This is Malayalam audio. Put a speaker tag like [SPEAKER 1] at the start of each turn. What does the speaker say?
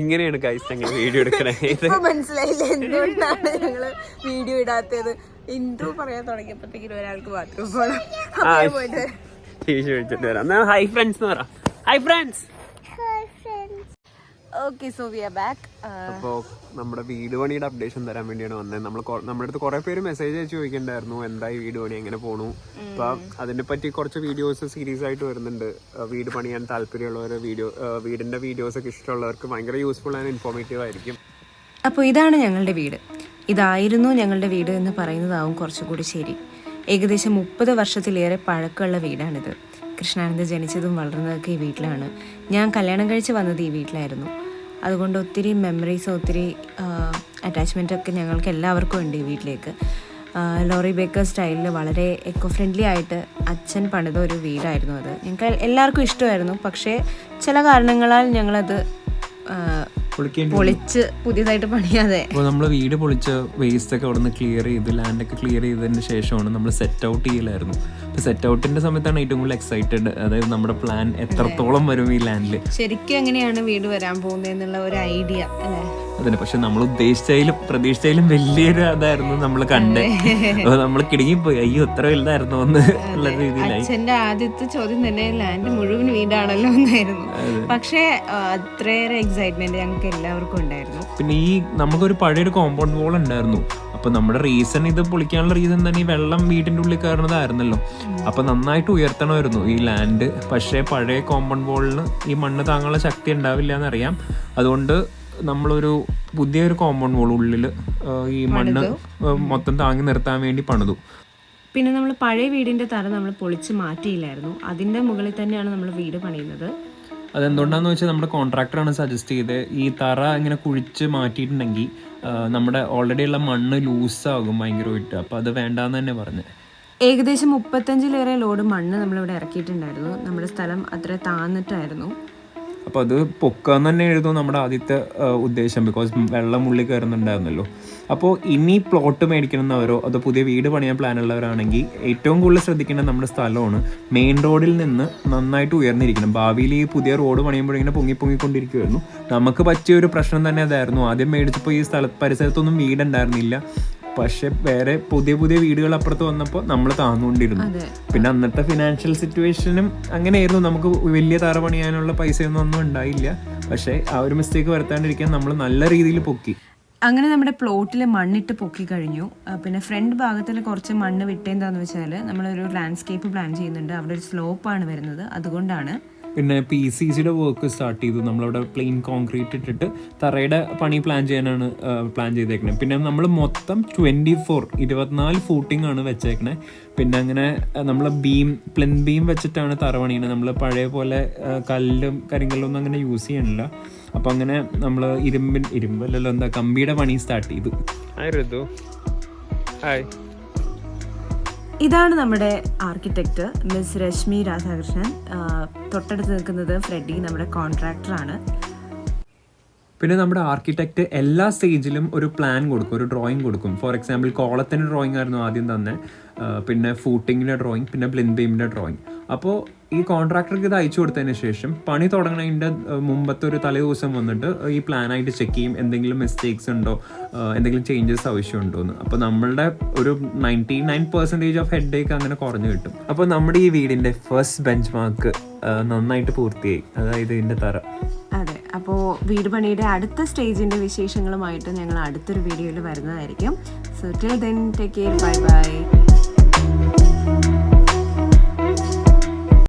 [SPEAKER 1] ഇങ്ങനെയാണ് ഗൈസ് ഞങ്ങൾ വീഡിയോ എടുക്കണേ.
[SPEAKER 2] മനസ്സിലായില്ല എന്തുകൊണ്ടാണ് ഞങ്ങള് വീഡിയോ ഇടാത്തത്. ഇന്റു പറയാൻ തുടങ്ങിയപ്പോഴത്തേക്കും ഒരാൾക്ക് ബാത്റൂം പോകണം.
[SPEAKER 1] ഹൈ ഫ്രണ്ട്സ് എന്ന് പറ. Hi friends.
[SPEAKER 2] Okay, so we are back.
[SPEAKER 1] അപ്പോൾ നമ്മുടെ വീട് പണിയുടെ അപ്ഡേഷൻ തരാൻ വേണ്ടിയാണ് വന്നത്. നമ്മുടെ അടുത്ത് കുറെ പേര് മെസ്സേജ് അയച്ച് ചോദിക്കണ്ടായിരുന്നു എന്തായി വീട് പണി, എങ്ങനെ പോണു. അപ്പൊ അതിനെ പറ്റി കുറച്ച് വീഡിയോസ് സീരീസ് ആയിട്ട് വരുന്നുണ്ട്. വീട് പണിയാൻ താല്പര്യമുള്ളവർ, വീടിന്റെ വീഡിയോസ് ഒക്കെ ഇഷ്ടമുള്ളവർക്ക് ഭയങ്കര യൂസ്ഫുൾ ആൻഡ് ഇൻഫോർമേറ്റീവ് ആയിരിക്കും.
[SPEAKER 2] അപ്പോൾ ഇതാണ് ഞങ്ങളുടെ വീട്. ഇതായിരുന്നു ഞങ്ങളുടെ വീട് എന്ന് പറയുന്നതാവും കുറച്ചുകൂടി ശരി. ഏകദേശം 30 വർഷത്തിലേറെ പഴക്കമുള്ള വീടാണിത്. കൃഷ്ണാനന്ദ ജനിച്ചതും വളർന്നതൊക്കെ ഈ വീട്ടിലാണ്. ഞാൻ കല്യാണം കഴിച്ച് വന്നത് ഈ വീട്ടിലായിരുന്നു. അതുകൊണ്ട് ഒത്തിരി മെമ്മറീസ്, ഒത്തിരി അറ്റാച്ച്മെൻറ്റൊക്കെ ഞങ്ങൾക്ക് എല്ലാവർക്കും ഉണ്ട് ഈ വീട്ടിലേക്ക്. ലോറി ബേക്കർ സ്റ്റൈലിൽ വളരെ എക്കോ ഫ്രണ്ട്ലി ആയിട്ട് അച്ഛൻ പണിത ഒരു വീടായിരുന്നു അത്. ഞങ്ങൾക്ക് എല്ലാവർക്കും ഇഷ്ടമായിരുന്നു. പക്ഷേ ചില കാരണങ്ങളാൽ ഞങ്ങളത് പൊളിച്ച് പുതിയതായിട്ട് പണിയാതെ.
[SPEAKER 3] അപ്പോൾ നമ്മൾ വീട് പൊളിച്ച് വേസ്റ്റ് ഒക്കെ അവിടെ നിന്ന് ക്ലിയർ ചെയ്ത് ലാൻഡൊക്കെ ക്ലിയർ ചെയ്തതിന് ശേഷമാണ് നമ്മൾ സെറ്റ് ഔട്ട് ചെയ്യലായിരുന്നു. അപ്പോൾ സെറ്റ് ഔട്ടിന്റെ സമയത്താണ് ഏറ്റവും കൂടുതൽ എക്സൈറ്റഡ്. അതായത് നമ്മുടെ പ്ലാൻ എത്രത്തോളം വരും ഈ ലാൻഡിൽ,
[SPEAKER 2] ശരിക്കും എങ്ങനെയാണ് വീട് വരാൻ പോകുന്നത് എന്നുള്ള ഒരു ഐഡിയ അല്ലേ.
[SPEAKER 3] അതിന് പക്ഷെ നമ്മൾ ഉദ്ദേശിച്ചാലും പ്രതീക്ഷിച്ചാലും വലിയൊരു അതായിരുന്നു നമ്മൾ കണ്ടേ. അപ്പോൾ നമ്മൾ കിടുങ്ങിപ്പോയി, അയ്യോ ഇത്ര വലുതായിരുന്നു എന്ന് ഉള്ള രീതിയിലായി.
[SPEAKER 2] അച്ഛൻ്റെ ആദ്യത്തെ ചോദ്യം തന്നെ ലാൻഡ് മുഴുവൻ വീടാണല്ലോ എന്നായിരുന്നു. പക്ഷേ അത്രയേറെ എക്സൈറ്റ്മെന്റ് ഞങ്ങൾക്ക് എല്ലാവർക്കും ഉണ്ടായിരുന്നു.
[SPEAKER 3] പിന്നെ ഈ നമുക്കൊരു പഴയൊരു കോമ്പൗണ്ട് വാൾ ഉണ്ടായിരുന്നു. അപ്പൊ നമ്മുടെ റീസൺ ഇത് പൊളിക്കാനുള്ള റീസൺ തന്നെ ഈ വെള്ളം വീടിന്റെ ഉള്ളിൽ കയറുന്നതായിരുന്നല്ലോ. അപ്പൊ നന്നായിട്ട് ഉയർത്തണമായിരുന്നു ഈ ലാൻഡ്. പക്ഷേ പഴയ കോമ്പൗണ്ട് വാളിന് ഈ മണ്ണ് താങ്ങാനുള്ള ശക്തി ഉണ്ടാവില്ല എന്നറിയാം. അതുകൊണ്ട് നമ്മളൊരു പുതിയൊരു കോമ്പൗണ്ട് വാൾ ഉള്ളിൽ ഈ മണ്ണ് മൊത്തം താങ്ങി നിർത്താൻ വേണ്ടി പണിതു.
[SPEAKER 2] പിന്നെ നമ്മൾ പഴയ വീടിന്റെ തറ നമ്മൾ പൊളിച്ച് മാറ്റിയില്ലായിരുന്നു. അതിന്റെ മുകളിൽ തന്നെയാണ് നമ്മൾ വീട് പണിയുന്നത്.
[SPEAKER 3] അതെന്തുകൊണ്ടാന്ന് വെച്ചാൽ നമ്മുടെ കോൺട്രാക്ടറാണ് സജസ്റ്റ് ചെയ്ത് ഈ തറ ഇങ്ങനെ കുഴിച്ച് മാറ്റിയിട്ടുണ്ടെങ്കിൽ നമ്മുടെ ഓൾറെഡി ഉള്ള മണ്ണ് ലൂസാകും ഭയങ്കരമായിട്ട്. അപ്പോൾ അത് വേണ്ടാന്ന് തന്നെ പറഞ്ഞത്.
[SPEAKER 2] ഏകദേശം 35-ലേറെ ലോഡ് മണ്ണ് നമ്മളിവിടെ ഇറക്കിയിട്ടുണ്ടായിരുന്നു. നമ്മുടെ സ്ഥലം അത്ര താന്നിട്ടായിരുന്നു.
[SPEAKER 3] അപ്പോൾ അത് പൊക്കാന്ന് തന്നെ എഴുതും നമ്മുടെ ആദ്യത്തെ ഉദ്ദേശം. ബിക്കോസ് വെള്ളം ഉള്ളിൽ കയറുന്നുണ്ടായിരുന്നല്ലോ. അപ്പോൾ ഇനി പ്ലോട്ട് മേടിക്കണമെന്നവരോ അതോ പുതിയ വീട് പണിയാൻ പ്ലാൻ ഉള്ളവരാണെങ്കിൽ ഏറ്റവും കൂടുതൽ ശ്രദ്ധിക്കേണ്ടത് നമ്മുടെ സ്ഥലമാണ്. മെയിൻ റോഡിൽ നിന്ന് നന്നായിട്ട് ഉയർന്നിരിക്കണം. ഭാവിയിൽ ഈ പുതിയ റോഡ് പണിയുമ്പോഴിങ്ങനെ പൊങ്ങിക്കൊണ്ടിരിക്കുമായിരുന്നു. നമുക്ക് പറ്റിയ ഒരു പ്രശ്നം തന്നെ അതായിരുന്നു. ആദ്യം മേടിച്ചപ്പോൾ ഈ പരിസരത്തൊന്നും വീടുണ്ടായിരുന്നില്ല. പക്ഷെ വേറെ പുതിയ വീടുകൾ അപ്പുറത്ത് വന്നപ്പോൾ നമ്മൾ താന്നുകൊണ്ടിരുന്നു. പിന്നെ അന്നത്തെ ഫിനാൻഷ്യൽ സിറ്റുവേഷനും അങ്ങനെയായിരുന്നു. നമുക്ക് വലിയ തറ പണിയാനുള്ള പൈസയൊന്നും ഉണ്ടായില്ല. പക്ഷെ ആ ഒരു മിസ്റ്റേക്ക് വരുത്താണ്ടിരിക്കാൻ നമ്മൾ നല്ല രീതിയിൽ പൊക്കി.
[SPEAKER 2] അങ്ങനെ നമ്മുടെ പ്ലോട്ടിൽ മണ്ണിട്ട് പൊക്കി കഴിഞ്ഞു. പിന്നെ ഫ്രണ്ട് ഭാഗത്തിൽ കുറച്ച് മണ്ണ് വിട്ടേന്താന്ന് വെച്ചാൽ നമ്മളൊരു ലാൻഡ്സ്കേപ്പ് പ്ലാൻ ചെയ്യുന്നുണ്ട്. അവിടെ ഒരു സ്ലോപ്പാണ് വരുന്നത്, അതുകൊണ്ടാണ്.
[SPEAKER 3] പിന്നെ PCCയുടെ വർക്ക് സ്റ്റാർട്ട് ചെയ്തു. നമ്മളവിടെ പ്ലെയിൻ കോൺക്രീറ്റ് ഇട്ടിട്ട് തറയുടെ പണി പ്ലാൻ ചെയ്യാനാണ് പ്ലാൻ ചെയ്തേക്കണേ. പിന്നെ നമ്മൾ മൊത്തം 24 ഫൂട്ടിംഗ് ആണ് വെച്ചേക്കണേ. പിന്നെ അങ്ങനെ നമ്മൾ പ്ലെൻ ബീം വെച്ചിട്ടാണ് തറ പണിയണത്. നമ്മൾ പഴയ പോലെ കല്ലും കരിങ്കല്ലൊന്നും അങ്ങനെ യൂസ് ചെയ്യണില്ല. അപ്പം അങ്ങനെ നമ്മൾ ഇരുമ്പല്ലല്ലോ എന്താ കമ്പിയുടെ പണി സ്റ്റാർട്ട് ചെയ്തു.
[SPEAKER 2] ഇതാണ് നമ്മുടെ ആർക്കിടെക്റ്റ് മിസ് രശ്മി രാധാകൃഷ്ണൻ. തൊട്ടടുത്ത് നിൽക്കുന്നത് ഫ്രെഡി, നമ്മുടെ കോൺട്രാക്ടറാണ്.
[SPEAKER 3] പിന്നെ നമ്മുടെ ആർക്കിടെക്റ്റ് എല്ലാ സ്റ്റേജിലും ഒരു പ്ലാൻ കൊടുക്കും, ഒരു ഡ്രോയിങ് കൊടുക്കും. ഫോർ എക്സാമ്പിൾ കോളത്തിൻ്റെ ഡ്രോയിങ് ആയിരുന്നു ആദ്യം തന്നെ, പിന്നെ ഫൂട്ടിങ്ങിൻ്റെ ഡ്രോയിങ്, പിന്നെ പ്ലിൻ ബീമിൻ്റെ ഡ്രോയിങ്. അപ്പോൾ ഈ കോൺട്രാക്ടർക്ക് ഇത് അയച്ചു കൊടുത്തതിന് ശേഷം പണി തുടങ്ങുന്നതിൻ്റെ മുമ്പത്തെ ഒരു തലേ ദിവസം വന്നിട്ട് ഈ പ്ലാനായിട്ട് ചെക്ക് ചെയ്യും എന്തെങ്കിലും മിസ്റ്റേക്സ് ഉണ്ടോ, എന്തെങ്കിലും ചേഞ്ചസ് ആവശ്യമുണ്ടോ എന്ന്. അപ്പോൾ നമ്മളുടെ ഒരു 99% ഓഫ് ഹെഡ് ഏക്ക് അങ്ങനെ കുറഞ്ഞു കിട്ടും. അപ്പോൾ നമ്മുടെ ഈ വീടിൻ്റെ ഫസ്റ്റ് ബെഞ്ച് മാർക്ക് നന്നായിട്ട് പൂർത്തിയായി, അതായത് ഇതിൻ്റെ തറ.
[SPEAKER 2] അതെ, അപ്പോൾ വീട് പണിയുടെ അടുത്ത സ്റ്റേജിൻ്റെ വിശേഷങ്ങളുമായിട്ട് ഞങ്ങൾ അടുത്തൊരു വീഡിയോയിൽ വരുന്നതായിരിക്കും. So till then take care, bye bye.